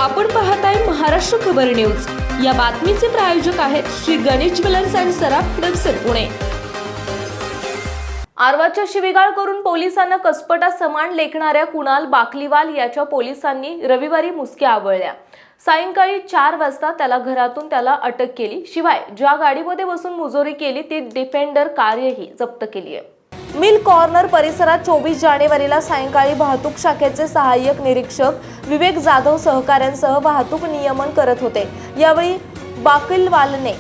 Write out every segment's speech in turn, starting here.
आपण पाहताय महाराष्ट्र खबर न्यूज। या बातमीचे प्रायोजक आहेत श्री गणेश ज्वेलर्स अँड सराफ हडपसर पुणे। आरवाच्या शिवीगाळ करून पोलिसांना कसपटा समान लेखणाऱ्या कुणाल बाकलीवाल याच्या पोलिसांनी रविवारी मुसक्या आवळल्या। सायंकाळी 4 वाजता त्याला घरातून अटक केली। शिवाय ज्या गाडीमध्ये बसून मुजोरी केली ती डिफेंडर कार्यही जप्त केली आहे। मिल कॉर्नर परिसरात 24 जानेवारीला सायंकाळी वाहतूक शाखेचे सहाय्यक निरीक्षक विवेक जाधव सहकाऱ्यांसह वाहतूक नियमन करत होते। यावेळी बाकलीवालने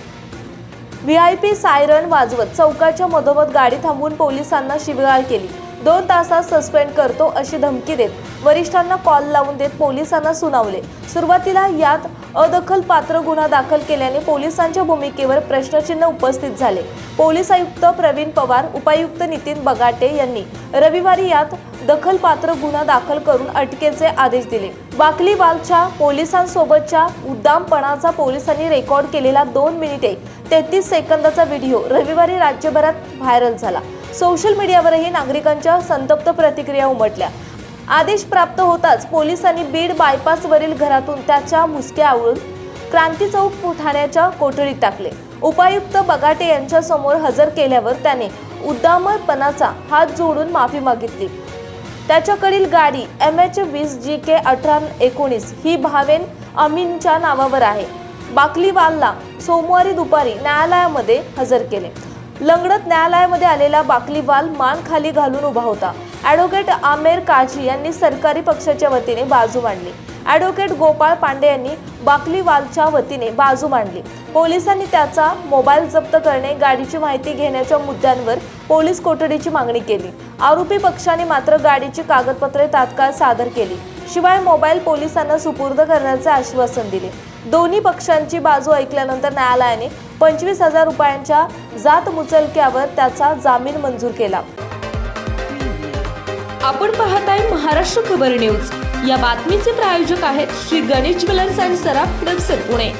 व्हीआयपी सायरन वाजवत चौकाच्या मधोमध गाडी थांबवून पोलिसांना शिवीगाळ केली। 2 तासात सस्पेंड करतो अशी धमकी देत वरिष्ठांना कॉल लावून देत पोलिसांना सुनावले। सुरुवातीला यात अदखलपात्र गुन्हा दाखल केल्याने पोलिसांच्या भूमिकेवर प्रश्नचिन्ह उपस्थित झाले। पोलीस आयुक्त प्रवीण पवार, उपायुक्त नितीन बगाटे यांनी रविवारी यात दखलपात्र गुन्हा दाखल करून अटकेचे आदेश दिले। बाकलीवालच्या पोलिसांसोबतच्या उद्दामपणाचा पोलिसांनी रेकॉर्ड केलेला 2 मिनिटे 33 सेकंदाचा व्हिडिओ रविवारी राज्यभरात व्हायरल झाला। सोशल मीडियावरही नागरिकांच्या संतप्त प्रतिक्रिया उमटल्या। आदेश प्राप्त होताच पोलिसांनी बीड बायपासवरील घरातून त्याच्या मुसक्या आवळून क्रांती चौक ठाण्याच्या कोठडीत टाकले। उपायुक्त बगाटे यांच्या समोर हजर केल्यावर त्याने उद्दामपणाचा हात जोडून माफी मागितली। त्याच्याकडील गाडी MH20GK 1819 ही भावेन अमीनच्या नावावर आहे। बाकलीवालला सोमवारी दुपारी न्यायालयामध्ये हजर केले। लंगडत न्यायालयामध्ये आलेला बाकलीवाल मान खाली घालून उभा होता। ॲडव्होकेट आमेर काझी यांनी सरकारी पक्षाच्या वतीने बाजू मांडली। ॲडव्होकेट गोपाळ पांडे यांनी बाकलीवालच्या वतीने बाजू मांडली। पोलिसांनी त्याचा मोबाईल जप्त करणे, गाडीची माहिती घेण्याच्या मुद्द्यांवर पोलीस कोठडीची मागणी केली। आरोपी पक्षाने मात्र गाडीची कागदपत्रे तात्काळ सादर केली। शिवाय मोबाईल पोलिसांना सुपूर्द करण्याचे आश्वासन दिले। दोन्ही पक्षांची बाजू ऐकल्यानंतर न्यायालयाने 25,000 रुपयांच्या जात मुचलक्यावर त्याचा जामीन मंजूर केला। आपण पाहताय महाराष्ट्र खबर न्यूज। या बातमीचे प्रायोजक आहेत Shri Ganesh jewellers and Saraf Hadapsar Pune.